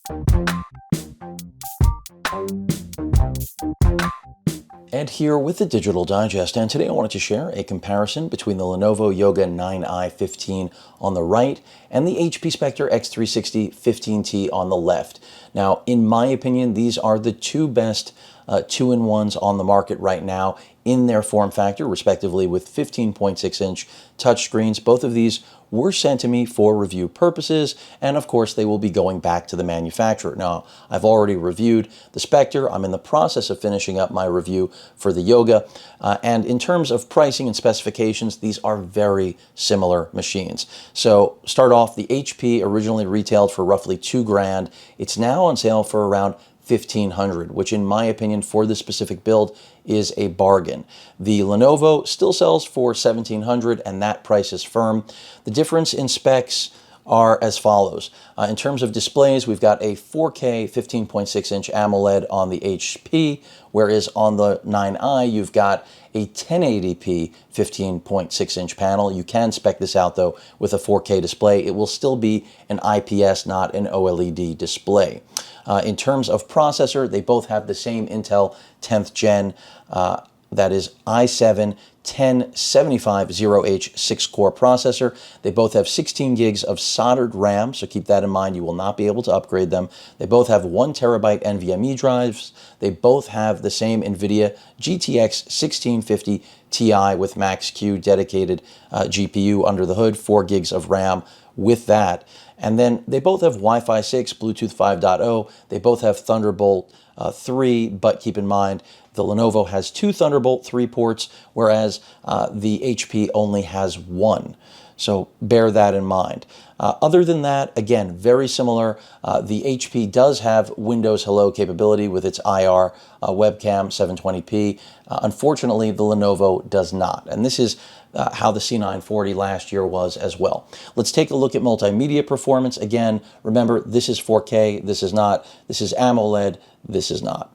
Ed here with the Digital Digest, and today I wanted to share a comparison between the Lenovo Yoga 9i 15 on the right and the HP Spectre X360 15t on the left. Now, in my opinion, these are the two best two-in-ones on the market right now in their form factor, respectively, with 15.6-inch touchscreens. Both of these were sent to me for review purposes, and of course they will be going back to the manufacturer. Now, I've already reviewed the Spectre. I'm in the process of finishing up my review for the Yoga, and in terms of pricing and specifications, these are very similar machines. So start off, the HP originally retailed for roughly $2,000. It's now on sale for around $1,500, which in my opinion for this specific build is a bargain. The Lenovo still sells for $1,700, and that price is firm. The difference in specs are as follows. In terms of displays, we've got a 4K 15.6-inch AMOLED on the HP, whereas on the 9i, you've got a 1080p 15.6-inch panel. You can spec this out, though, with a 4K display. It will still be an IPS, not an OLED display. In terms of processor, they both have the same Intel 10th gen, that is i7 10750H 6-core processor. They both have 16 gigs of soldered RAM, so keep that in mind. You will not be able to upgrade them. They both have 1 terabyte NVMe drives. They both have the same NVIDIA GTX 1650 Ti with Max-Q dedicated GPU under the hood, 4 gigs of RAM with that. And then they both have Wi-Fi 6, Bluetooth 5.0. They both have Thunderbolt 3, but keep in mind, the Lenovo has 2 Thunderbolt 3 ports, whereas the HP only has 1. So bear that in mind. Other than that, again, very similar. The HP does have Windows Hello capability with its IR webcam 720p. Unfortunately, the Lenovo does not. And this is how the C940 last year was as well. Let's take a look at multimedia performance. Again, remember, this is 4K, this is not. This is AMOLED, this is not.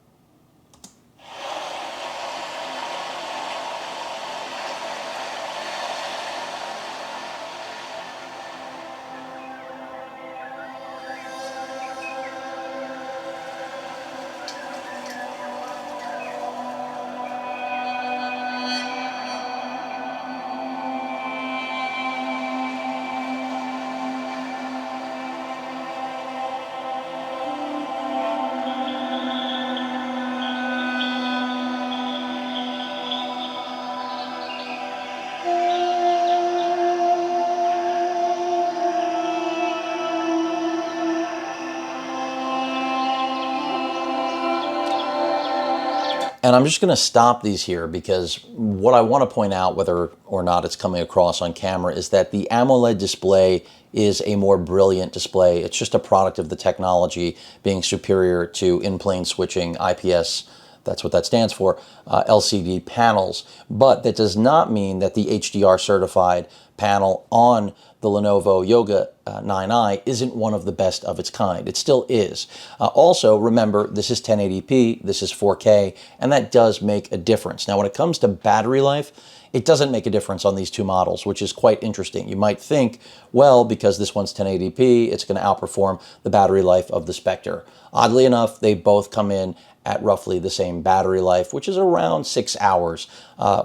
And I'm just going to stop these here because what I want to point out, whether or not it's coming across on camera, is that the AMOLED display is a more brilliant display. It's just a product of the technology being superior to in-plane switching IPS, that's what that stands for, LCD panels. But that does not mean that the HDR certified panel on the Lenovo Yoga 9i isn't one of the best of its kind. It still is. Also, remember, this is 1080p, this is 4K, and that does make a difference. Now, when it comes to battery life, it doesn't make a difference on these two models, which is quite interesting. You might think, well, because this one's 1080p, it's going to outperform the battery life of the Spectre. Oddly enough, they both come in at roughly the same battery life, which is around 6 hours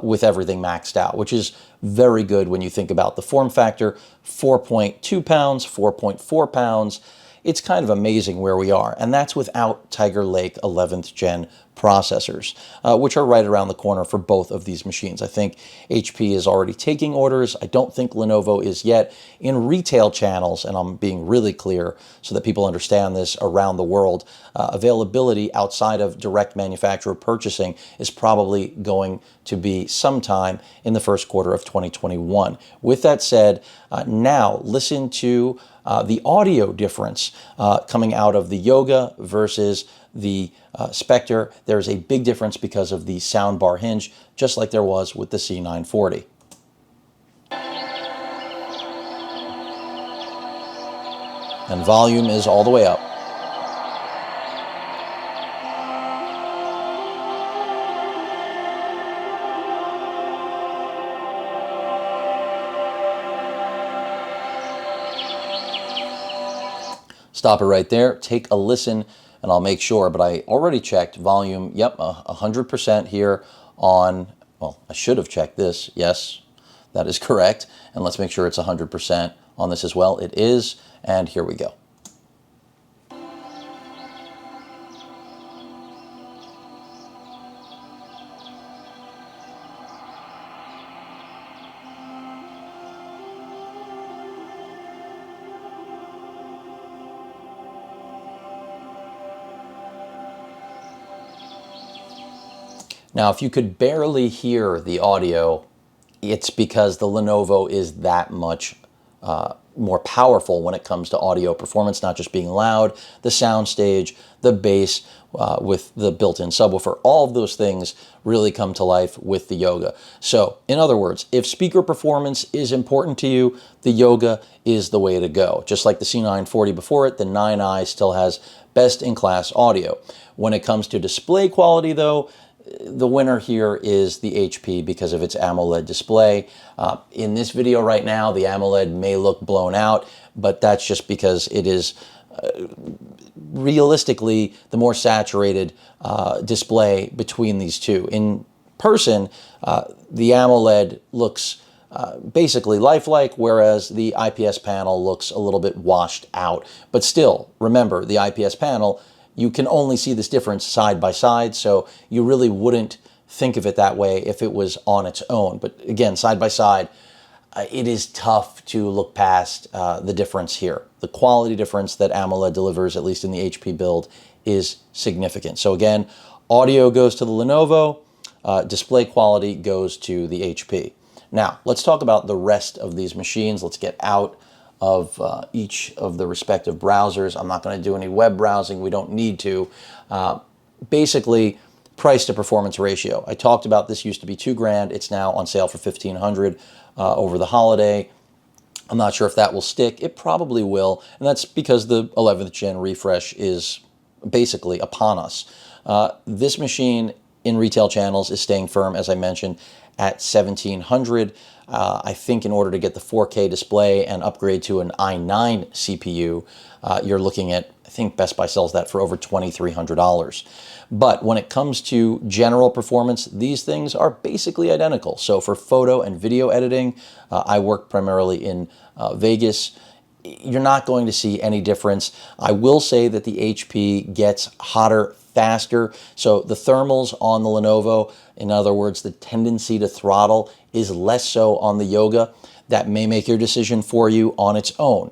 with everything maxed out, which is very good when you think about the form factor. 4.2 pounds, 4.4 pounds. It's kind of amazing where we are, and that's without Tiger Lake 11th gen processors, which are right around the corner for both of these machines. I think HP is already taking orders. I don't think Lenovo is yet. In retail channels, and I'm being really clear so that people understand this around the world, availability outside of direct manufacturer purchasing is probably going to be sometime in the first quarter of 2021. With that said, now listen to the audio difference coming out of the Yoga versus the Spectre. There's a big difference because of the soundbar hinge, just like there was with the C940. And volume is all the way up. Stop it right there, take a listen, and I'll make sure, but I already checked volume, yep, 100% here on, well, I should have checked this, yes, that is correct, and let's make sure it's 100% on this as well. It is, and here we go. Now, if you could barely hear the audio, it's because the Lenovo is that much more powerful when it comes to audio performance, not just being loud, the sound stage, the bass with the built-in subwoofer. All of those things really come to life with the Yoga. So, in other words, if speaker performance is important to you, the Yoga is the way to go. Just like the C940 before it, the 9i still has best-in-class audio. When it comes to display quality, though, the winner here is the HP because of its AMOLED display. In this video right now, the AMOLED may look blown out, but that's just because it is realistically the more saturated display between these two. In person, the AMOLED looks basically lifelike, whereas the IPS panel looks a little bit washed out. But still, remember, the IPS panel, you can only see this difference side by side, so you really wouldn't think of it that way if it was on its own. But again, side by side, it is tough to look past the difference here. The quality difference that AMOLED delivers, at least in the HP build, is significant. So again, audio goes to the Lenovo, display quality goes to the HP. Now, let's talk about the rest of these machines. Let's get out of each of the respective browsers. I'm not going to do any web browsing. We don't need to. Basically, price to performance ratio. I talked about this used to be $2,000. It's now on sale for $1,500 over the holiday. I'm not sure if that will stick. It probably will, and that's because the 11th gen refresh is basically upon us. This machine in retail channels is staying firm, as I mentioned, at $1,700. I think in order to get the 4K display and upgrade to an i9 CPU, you're looking at, I think Best Buy sells that for over $2,300. But when it comes to general performance, these things are basically identical. So for photo and video editing, I work primarily in Vegas. You're not going to see any difference. I will say that the HP gets hotter faster. So the thermals on the Lenovo, in other words, the tendency to throttle, is less so on the Yoga. That may make your decision for you on its own.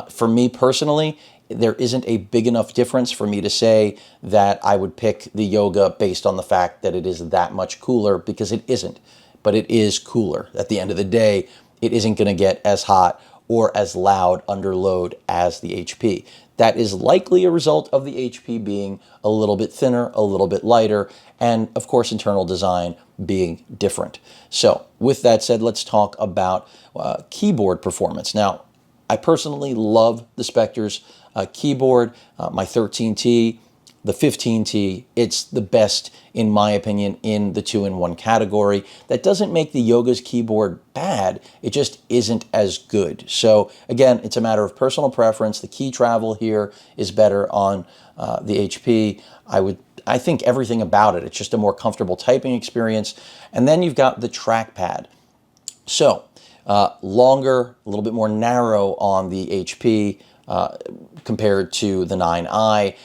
For me personally, there isn't a big enough difference for me to say that I would pick the Yoga based on the fact that it is that much cooler, because it isn't. But it is cooler. At the end of the day, it isn't going to get as hot or as loud under load as the HP. That is likely a result of the HP being a little bit thinner, a little bit lighter, and of course internal design being different. So with that said, let's talk about keyboard performance. Now, I personally love the Spectre's keyboard, my 13T, the 15T. It's the best, in my opinion, in the 2-in-1 category. That doesn't make the Yoga's keyboard bad, it just isn't as good. So again, it's a matter of personal preference. The key travel here is better on the HP. I think everything about it, it's just a more comfortable typing experience. And then you've got the trackpad. So longer, a little bit more narrow on the HP compared to the 9i.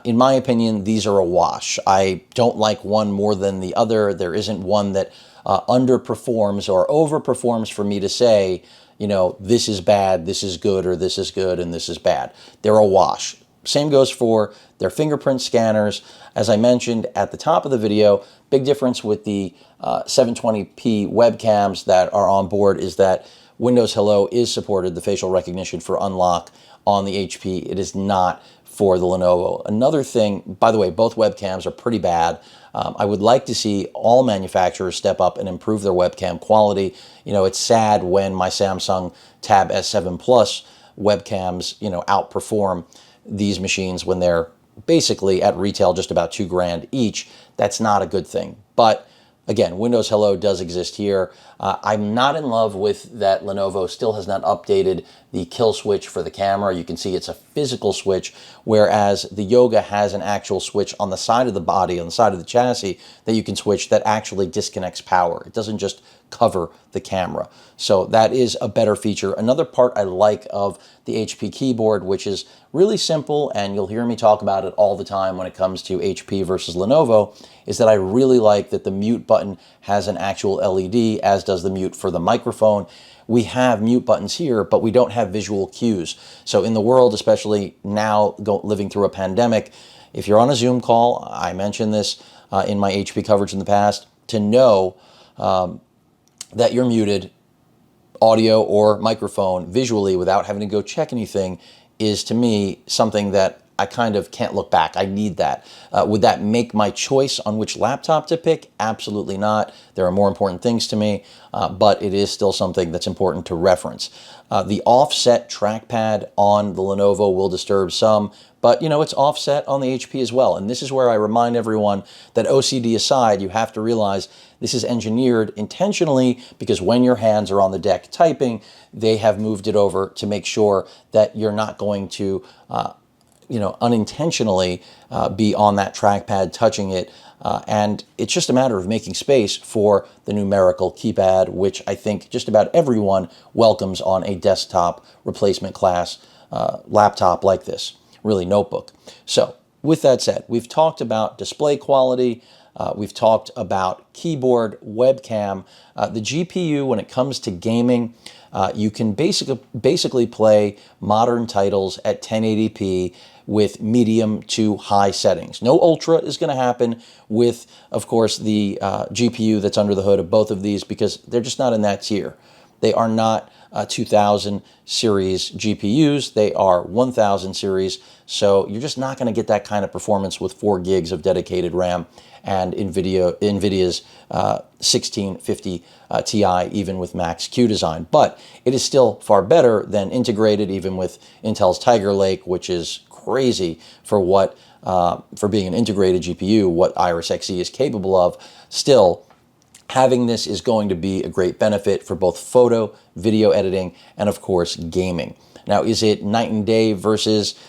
In my opinion, these are a wash. I don't like one more than the other. There isn't one that underperforms or overperforms for me to say, you know, this is bad, this is good, or this is good, and this is bad. They're a wash. Same goes for their fingerprint scanners. As I mentioned at the top of the video, big difference with the 720p webcams that are on board is that Windows Hello is supported, the facial recognition for unlock on the HP. It is not for the Lenovo. Another thing, by the way, both webcams are pretty bad. I would like to see all manufacturers step up and improve their webcam quality. You know, it's sad when my Samsung Tab S7 Plus webcams, you know, outperform these machines when they're basically at retail just about $2,000 each. That's not a good thing. But Again, Windows Hello does exist here. I'm not in love with that Lenovo still has not updated the kill switch for the camera. You can see it's a physical switch, whereas the Yoga has an actual switch on the side of the body, on the side of the chassis, that you can switch that actually disconnects power. It doesn't just cover the camera. So that is a better feature. Another part I like of the HP keyboard, which is really simple, and you'll hear me talk about it all the time when it comes to HP versus Lenovo, is that I really like that the mute button has an actual LED, as does the mute for the microphone. We have mute buttons here, but we don't have visual cues. So in the world, especially now living through a pandemic, if you're on a Zoom call, I mentioned this in my HP coverage in the past, to know that you're muted, audio or microphone, visually, without having to go check anything, is to me something that I kind of can't look back. I need that. Would that make my choice on which laptop to pick? Absolutely not. There are more important things to me, but it is still something that's important to reference. The offset trackpad on the Lenovo will disturb some, but you know, it's offset on the HP as well. And this is where I remind everyone that OCD aside, you have to realize this is engineered intentionally because when your hands are on the deck typing, they have moved it over to make sure that you're not going to unintentionally be on that trackpad touching it. And it's just a matter of making space for the numerical keypad, which I think just about everyone welcomes on a desktop replacement class laptop like this, really notebook. So with that said, we've talked about display quality, we've talked about keyboard, webcam, the GPU when it comes to gaming. You can basically play modern titles at 1080p with medium to high settings. No ultra is going to happen with, of course, the GPU that's under the hood of both of these because they're just not in that tier. They are not 2000 series GPUs. They are 1000 series. So you're just not going to get that kind of performance with 4 gigs of dedicated RAM and NVIDIA's 1650 Ti, even with Max Q design. But it is still far better than integrated, even with Intel's Tiger Lake, which is crazy for what for being an integrated GPU, what Iris Xe is capable of. Still, having this is going to be a great benefit for both photo, video editing, and of course, gaming. Now, is it night and day versus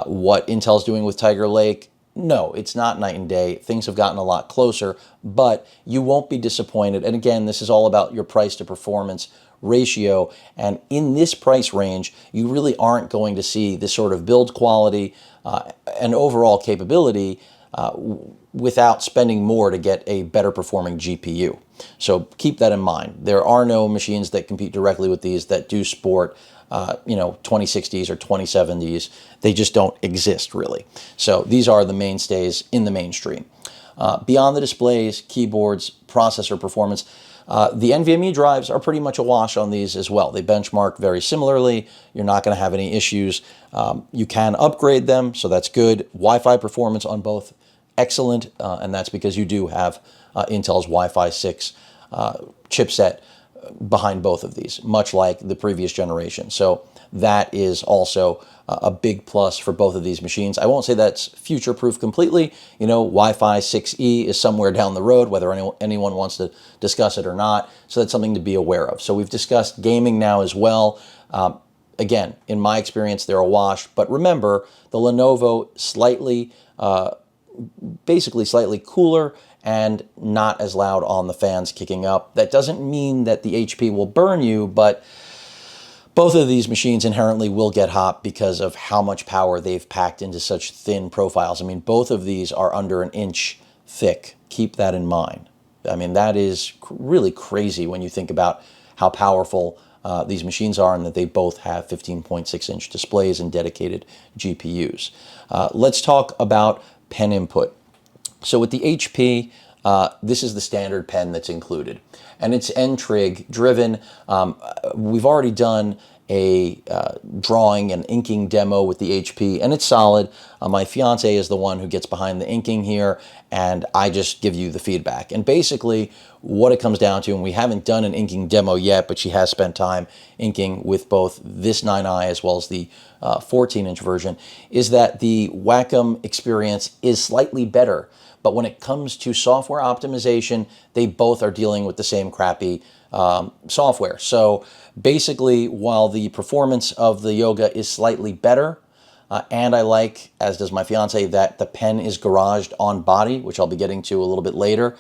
what Intel's doing with Tiger Lake? No, it's not night and day. Things have gotten a lot closer, but you won't be disappointed. And again, this is all about your price to performance ratio. And in this price range, you really aren't going to see this sort of build quality and overall capability without spending more to get a better performing GPU. So keep that in mind. There are no machines that compete directly with these that do sport 2060s or 2070s. They just don't exist really. So these are the mainstays in the mainstream. Beyond the displays, keyboards, processor performance, the NVMe drives are pretty much a wash on these as well. They benchmark very similarly. You're not going to have any issues. You can upgrade them, so that's good. Wi-Fi performance on both, excellent, and that's because you do have Intel's Wi-Fi 6 chipset behind both of these, much like the previous generation. So that is also a big plus for both of these machines. I won't say that's future-proof completely. You know, Wi-Fi 6E is somewhere down the road, whether anyone wants to discuss it or not. So that's something to be aware of. So we've discussed gaming now as well. Again, in my experience, they're a wash. But remember, the Lenovo basically slightly cooler and not as loud on the fans kicking up. That doesn't mean that the HP will burn you, but both of these machines inherently will get hot because of how much power they've packed into such thin profiles. I mean, both of these are under an inch thick. Keep that in mind. I mean, that is really crazy when you think about how powerful these machines are and that they both have 15.6-inch displays and dedicated GPUs. Let's talk about pen input. So with the HP, this is the standard pen that's included, and it's N-Trig driven. We've already done a drawing and inking demo with the HP, and it's solid. My fiance is the one who gets behind the inking here, and I just give you the feedback. And basically what it comes down to, and we haven't done an inking demo yet, but she has spent time inking with both this 9i as well as the 14-inch version, is that the Wacom experience is slightly better. But when it comes to software optimization, they both are dealing with the same crappy software. So basically, while the performance of the Yoga is slightly better, and I like, as does my fiance, that the pen is garaged on body, which I'll be getting to a little bit later,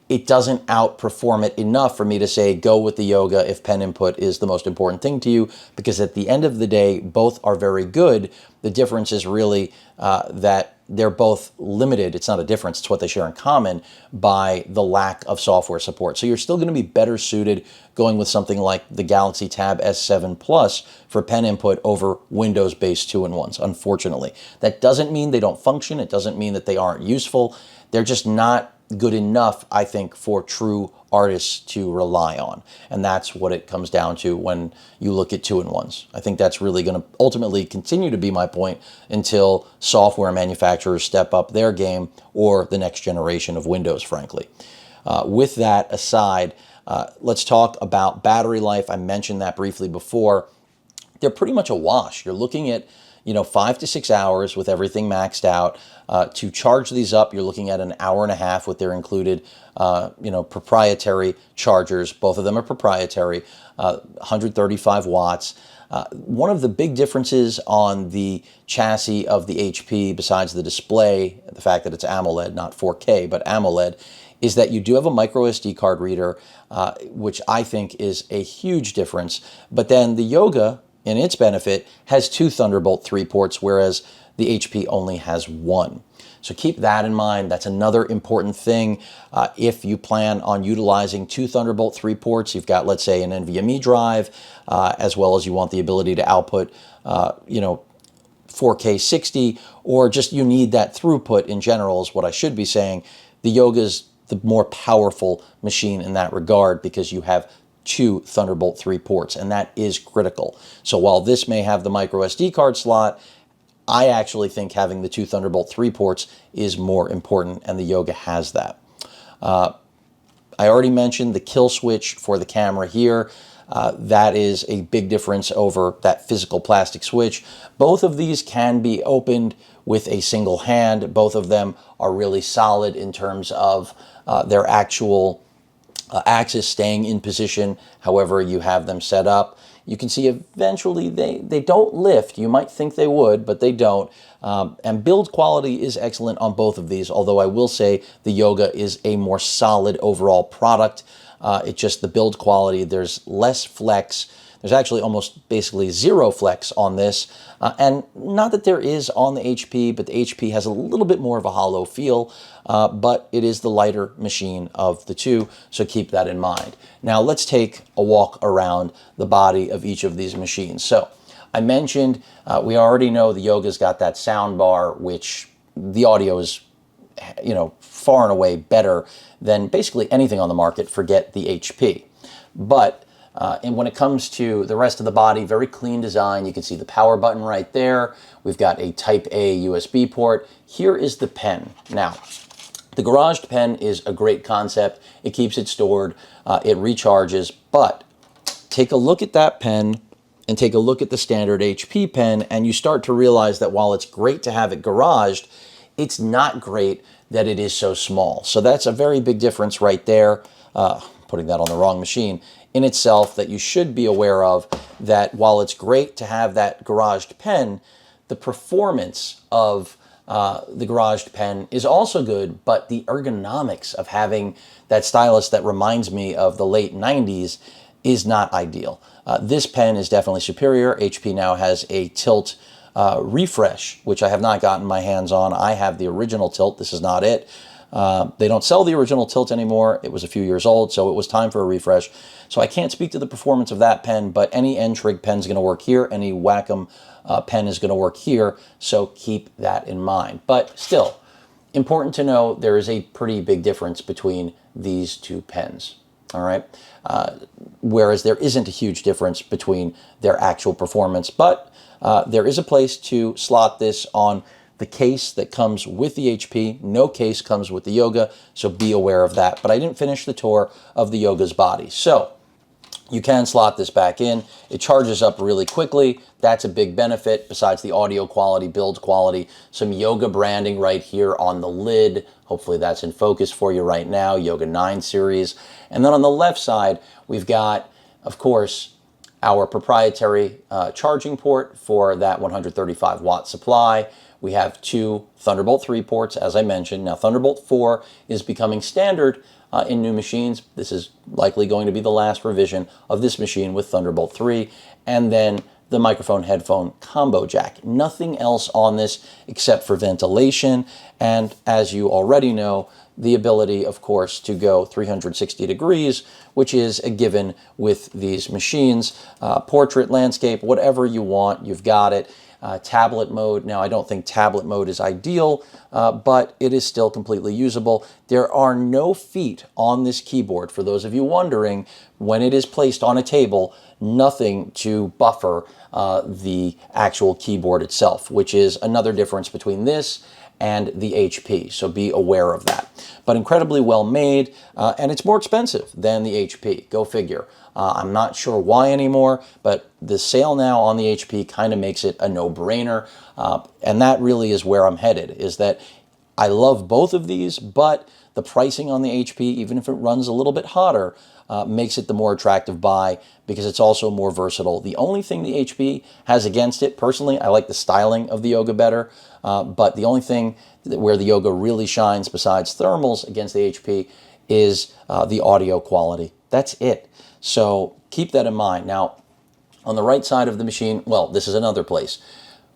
it doesn't outperform it enough for me to say go with the Yoga if pen input is the most important thing to you, because at the end of the day, both are very good. The difference is really that they're both limited. It's not a difference, it's what they share in common, by the lack of software support. So you're still going to be better suited going with something like the Galaxy Tab S7 Plus for pen input over Windows-based 2-in-1s, unfortunately. That doesn't mean they don't function. It doesn't mean that they aren't useful. They're just not good enough, I think, for true artists to rely on. And that's what it comes down to when you look at 2-in-1s. I think that's really going to ultimately continue to be my point until software manufacturers step up their game, or the next generation of Windows, frankly. With that aside, let's talk about battery life. I mentioned that briefly before. They're pretty much a wash. You're looking at 5 to 6 hours with everything maxed out. To charge these up, you're looking at an hour and a half with their included, proprietary chargers. Both of them are proprietary, 135 watts. One of the big differences on the chassis of the HP, besides the display, the fact that it's AMOLED, not 4K, but AMOLED, is that you do have a micro SD card reader, which I think is a huge difference. But then the Yoga, in its benefit, has 2 Thunderbolt 3 ports, whereas the HP only has 1. So keep that in mind. That's another important thing. If you plan on utilizing 2 Thunderbolt 3 ports, you've got, let's say, an NVMe drive, as well as you want the ability to output, 4K 60, or just you need that throughput in general, is what I should be saying. The Yoga's the more powerful machine in that regard, because you have 2 Thunderbolt 3 ports, and that is critical. So while this may have the micro SD card slot, I actually think having the 2 Thunderbolt 3 ports is more important, and the Yoga has that. I already mentioned the kill switch for the camera here. That is a big difference over that physical plastic switch. Both of these can be opened with a single hand. Both of them are really solid in terms of their actual axis staying in position however you have them set up. You can see eventually they don't lift. You might think they would, but they don't. And build quality is excellent on both of these, although I will say the Yoga is a more solid overall product. It's just the build quality, there's less flex. There's actually almost basically zero flex on this. And not that there is on the HP, but the HP has a little bit more of a hollow feel, but it is the lighter machine of the two, so keep that in mind. Now let's take a walk around the body of each of these machines. So I mentioned, we already know the Yoga's got that sound bar, which the audio is, far and away better than basically anything on the market, forget the HP. But and when it comes to the rest of the body, very clean design. You can see the power button right there. We've got a Type A USB port. Here is the pen. Now, the garaged pen is a great concept. It keeps it stored, it recharges, but take a look at that pen and take a look at the standard HP pen, and you start to realize that while it's great to have it garaged, it's not great that it is so small. So that's a very big difference right there. Putting that on the wrong machine in itself, that you should be aware of, that while it's great to have that garaged pen, the performance of the garaged pen is also good, but the ergonomics of having that stylus that reminds me of the late 90s is not ideal. This pen is definitely superior. HP now has a tilt refresh, which I have not gotten my hands on. I have the original tilt. This is not it. They don't sell the original tilt anymore. It was a few years old, so it was time for a refresh. So I can't speak to the performance of that pen, but any N-Trig pen is going to work here. Any Wacom pen is going to work here, so keep that in mind. But still, important to know there is a pretty big difference between these two pens, all right? Whereas there isn't a huge difference between their actual performance, but there is a place to slot this on the case that comes with the HP. No case comes with the Yoga, so be aware of that. But I didn't finish the tour of the Yoga's body. So You can slot this back in. It charges up really quickly. That's a big benefit besides the audio quality, build quality. Some Yoga branding right here on the lid. Hopefully that's in focus for you right now, Yoga 9 series. And then on the left side, we've got, of course, our proprietary charging port for that 135 watt supply. We have two Thunderbolt 3 ports, as I mentioned. Now, Thunderbolt 4 is becoming standard in new machines. This is likely going to be the last revision of this machine with Thunderbolt 3. And then the microphone headphone combo jack. Nothing else on this except for ventilation. And as you already know, the ability, of course, to go 360 degrees, which is a given with these machines. Portrait, landscape, whatever you want, you've got it. Tablet mode. Now, I don't think tablet mode is ideal, but it is still completely usable. There are no feet on this keyboard. For those of you wondering, when it is placed on a table, nothing to buffer the actual keyboard itself, which is another difference between this and the HP, so be aware of that. But incredibly well made, and it's more expensive than the HP, go figure. I'm not sure why anymore, but the sale now on the HP kind of makes it a no-brainer, and that really is where I'm headed, is that I love both of these, but the pricing on the HP, even if it runs a little bit hotter, makes it the more attractive buy because it's also more versatile. The only thing the HP has against it, personally, I like the styling of the Yoga better, but the only thing where the Yoga really shines besides thermals against the HP is the audio quality. That's it. So keep that in mind. Now, on the right side of the machine, well, this is another place.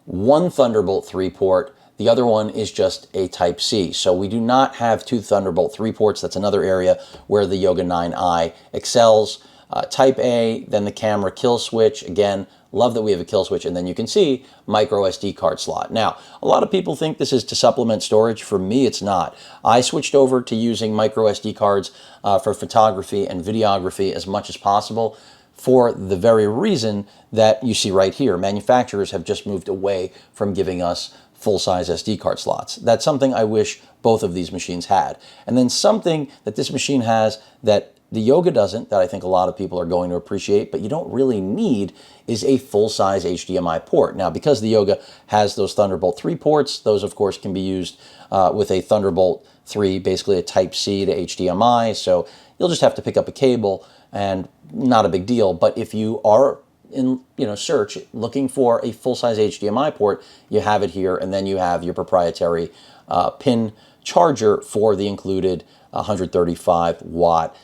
One Thunderbolt 3 port, the other one is just a Type-C. So we do not have two Thunderbolt 3 ports. That's another area where the Yoga 9i excels. Type-A, then the camera kill switch. Again, love that we have a kill switch. And then you can see micro SD card slot. Now, a lot of people think this is to supplement storage. For me, it's not. I switched over to using micro SD cards for photography and videography as much as possible, for the very reason that you see right here. Manufacturers have just moved away from giving us full-size SD card slots. That's something I wish both of these machines had. And then something that this machine has that the Yoga doesn't, that I think a lot of people are going to appreciate, but you don't really need, is a full-size HDMI port. Now, because the Yoga has those Thunderbolt 3 ports, those, of course, can be used with a Thunderbolt 3, basically a Type-C to HDMI, so you'll just have to pick up a cable, and not a big deal. But if you are in search looking for a full-size HDMI port, you have it here, and then you have your proprietary pin charger for the included 135 watt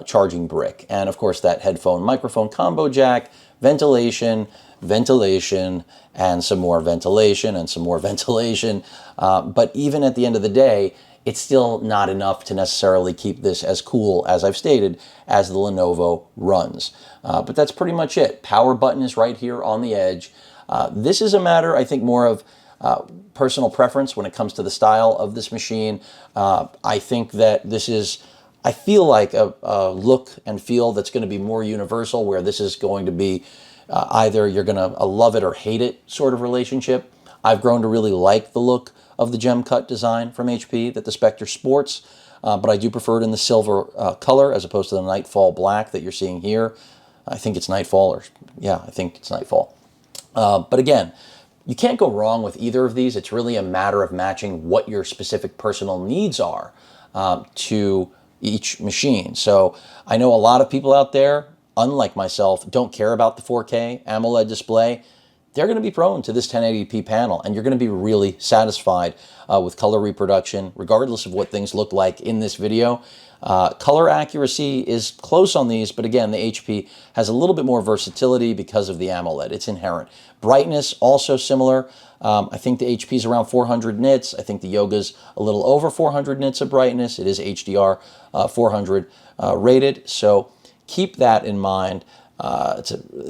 charging brick, and of course that headphone microphone combo jack, ventilation, and some more ventilation, and some more ventilation. But even at the end of the day, it's still not enough to necessarily keep this as cool, as I've stated, as the Lenovo runs. But that's pretty much it. Power button is right here on the edge. This is a matter, I think, more of personal preference when it comes to the style of this machine. I think that this is, I feel like a look and feel that's going to be more universal, where this is going to be either you're going to love it or hate it sort of relationship. I've grown to really like the look of the gem cut design from HP that the Spectre sports, but I do prefer it in the silver color as opposed to the Nightfall black that you're seeing here. I think it's Nightfall, or yeah, I think it's Nightfall. But again, you can't go wrong with either of these. It's really a matter of matching what your specific personal needs are to each machine. So I know a lot of people out there, unlike myself, don't care about the 4K AMOLED display. They're going to be prone to this 1080p panel, and you're going to be really satisfied with color reproduction, regardless of what things look like in this video. Color accuracy is close on these, but again, the HP has a little bit more versatility because of the AMOLED. It's inherent. Brightness, also similar. I think the HP is around 400 nits. I think the Yoga's a little over 400 nits of brightness. It is HDR 400 rated, so keep that in mind.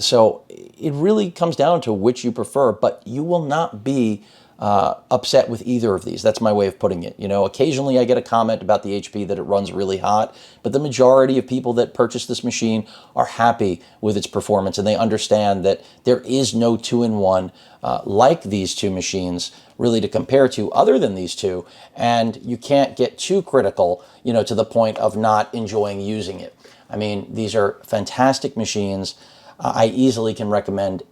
So it really comes down to which you prefer, but you will not be upset with either of these. That's my way of putting it. You know, occasionally I get a comment about the HP that it runs really hot, but the majority of people that purchase this machine are happy with its performance, and they understand that there is no two-in-one like these two machines really to compare to other than these two, and you can't get too critical, you know, to the point of not enjoying using it. I mean, these are fantastic machines. I easily can recommend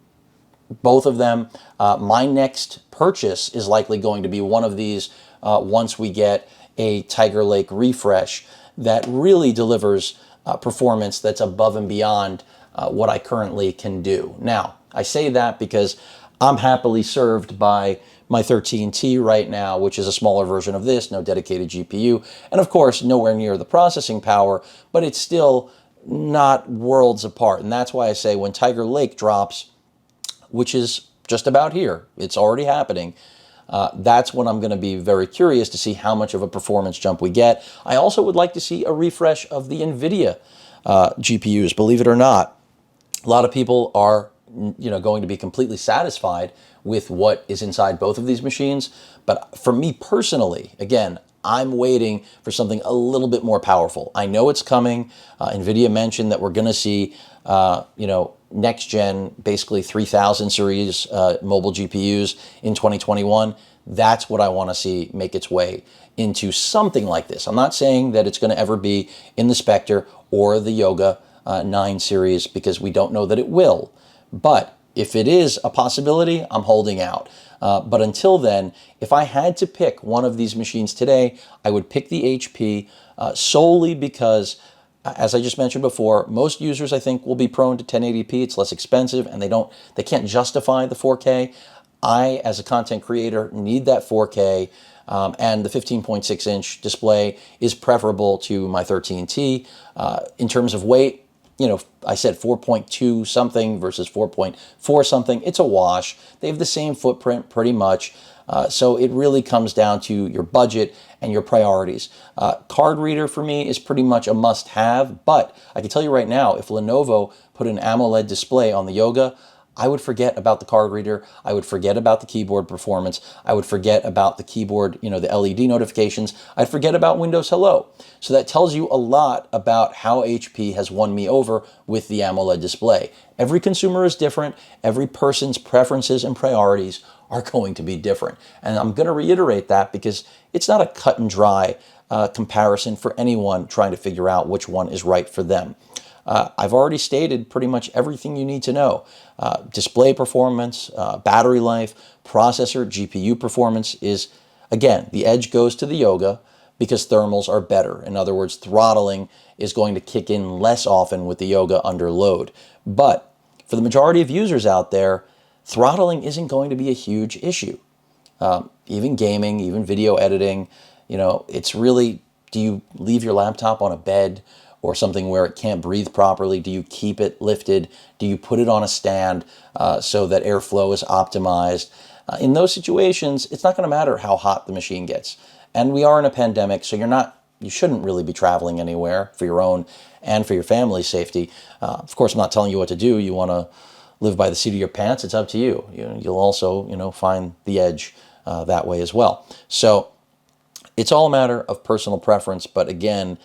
both of them. My next purchase is likely going to be one of these once we get a Tiger Lake refresh that really delivers performance that's above and beyond what I currently can do. Now, I say that because I'm happily served by my 13T right now, which is a smaller version of this, no dedicated GPU, and of course, nowhere near the processing power, but it's still not worlds apart. And that's why I say when Tiger Lake drops, which is just about here, it's already happening, that's when I'm going to be very curious to see how much of a performance jump we get. I also would like to see a refresh of the NVIDIA GPUs, believe it or not. A lot of people are going to be completely satisfied with what is inside both of these machines. But for me personally, again, I'm waiting for something a little bit more powerful. I know it's coming. NVIDIA mentioned that we're going to see, next gen, basically 3000 series mobile GPUs in 2021. That's what I want to see make its way into something like this. I'm not saying that it's going to ever be in the Spectre or the Yoga 9 series, because we don't know that it will. But if it is a possibility, I'm holding out. But until then, if I had to pick one of these machines today, I would pick the HP solely because, as I just mentioned before, most users I think will be prone to 1080p. It's less expensive, and they can't justify the 4K. I, as a content creator, need that 4K, and the 15.6-inch display is preferable to my 13T. In terms of weight, I said 4.2 something versus 4.4 something. It's a wash. They have the same footprint pretty much. So it really comes down to your budget and your priorities. Card reader for me is pretty much a must-have, but I can tell you right now, if Lenovo put an AMOLED display on the Yoga, I would forget about the card reader. I would forget about the keyboard performance. I would forget about the keyboard, the LED notifications. I'd forget about Windows Hello. So that tells you a lot about how HP has won me over with the AMOLED display. Every consumer is different. Every person's preferences and priorities are going to be different. And I'm going to reiterate that because it's not a cut and dry comparison for anyone trying to figure out which one is right for them. I've already stated pretty much everything you need to know. Display performance, battery life, processor, GPU performance is, again, the edge goes to the Yoga because thermals are better. In other words, throttling is going to kick in less often with the Yoga under load. But for the majority of users out there, throttling isn't going to be a huge issue. Even gaming, even video editing, it's really, do you leave your laptop on a bed or something where it can't breathe properly? Do you keep it lifted? Do you put it on a stand so that airflow is optimized? In those situations, it's not going to matter how hot the machine gets. And we are in a pandemic, so you shouldn't really be traveling anywhere for your own and for your family's safety. Of course, I'm not telling you what to do. You want to live by the seat of your pants, it's up to you. You'll also, find the edge that way as well. So it's all a matter of personal preference, but again,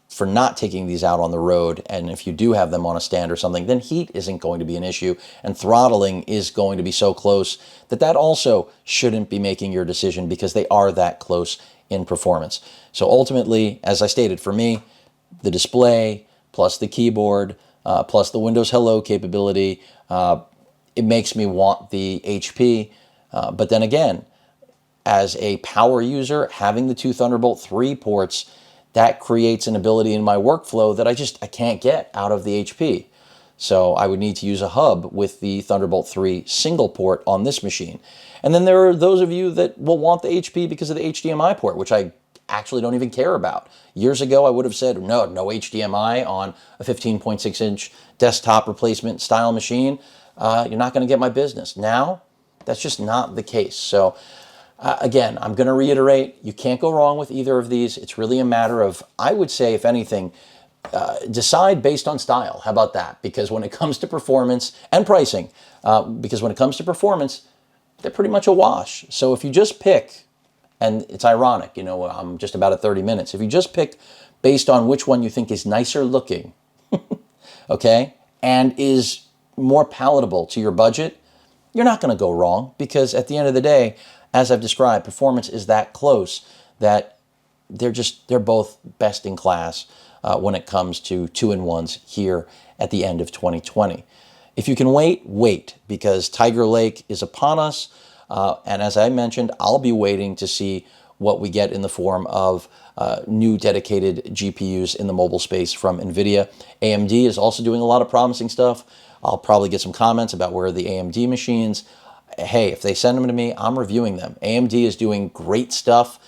for not taking these out on the road, and if you do have them on a stand or something, then heat isn't going to be an issue, and throttling is going to be so close that also shouldn't be making your decision because they are that close in performance. So ultimately, as I stated, for me, the display plus the keyboard plus the Windows Hello capability, it makes me want the HP. But then again, as a power user, having the two Thunderbolt 3 ports, that creates an ability in my workflow that I can't get out of the HP. So I would need to use a hub with the Thunderbolt 3 single port on this machine. And then there are those of you that will want the HP because of the HDMI port, which I actually don't even care about. Years ago, I would have said, no HDMI on a 15.6-inch desktop replacement style machine. You're not going to get my business. Now, that's just not the case. So again, I'm going to reiterate, you can't go wrong with either of these. It's really a matter of, I would say, if anything, decide based on style. How about that? Because when it comes to performance and pricing, because when it comes to performance, they're pretty much a wash. So if you just pick, and it's ironic, I'm just about at 30 minutes. If you just pick based on which one you think is nicer looking, okay, and is more palatable to your budget, you're not going to go wrong, because at the end of the day, as I've described, performance is that close that they're both best in class. when it comes to 2-in-1s here at the end of 2020. If you can wait, wait, because Tiger Lake is upon us. And as I mentioned, I'll be waiting to see what we get in the form of new dedicated GPUs in the mobile space from NVIDIA. AMD is also doing a lot of promising stuff. I'll probably get some comments about where the AMD machines. Hey, if they send them to me, I'm reviewing them. AMD is doing great stuff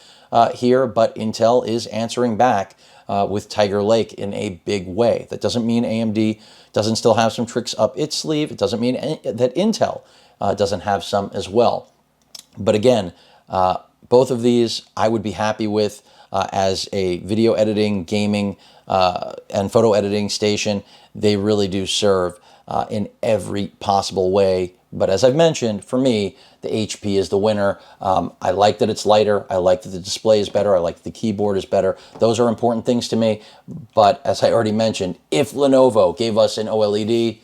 here, but Intel is answering back with Tiger Lake in a big way. That doesn't mean AMD doesn't still have some tricks up its sleeve. It doesn't mean that Intel doesn't have some as well. But again, both of these I would be happy with as a video editing, gaming, and photo editing station. They really do serve in every possible way. But as I've mentioned, for me, the HP is the winner. I like that it's lighter. I like that the display is better. I like that the keyboard is better. Those are important things to me. But as I already mentioned, if Lenovo gave us an OLED,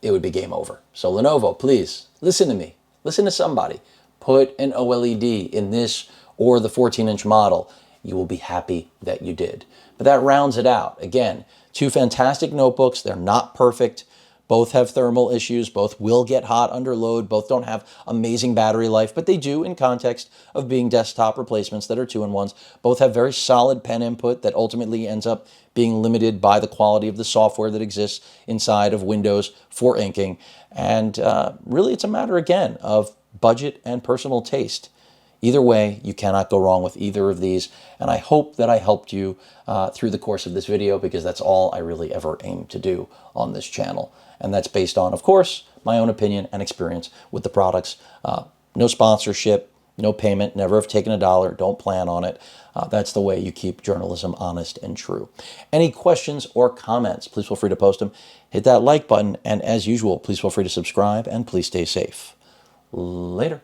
it would be game over. So Lenovo, please, listen to me. Listen to somebody. Put an OLED in this or the 14-inch model. You will be happy that you did. But that rounds it out. Again, two fantastic notebooks. They're not perfect. Both have thermal issues. Both will get hot under load. Both don't have amazing battery life, but they do in context of being desktop replacements that are 2-in-1s. Both have very solid pen input that ultimately ends up being limited by the quality of the software that exists inside of Windows for inking. And really, it's a matter, again, of budget and personal taste. Either way, you cannot go wrong with either of these. And I hope that I helped you through the course of this video, because that's all I really ever aim to do on this channel. And that's based on, of course, my own opinion and experience with the products. No sponsorship, no payment, never have taken $1, don't plan on it. That's the way you keep journalism honest and true. Any questions or comments, please feel free to post them. Hit that like button, and as usual, please feel free to subscribe, and please stay safe. Later.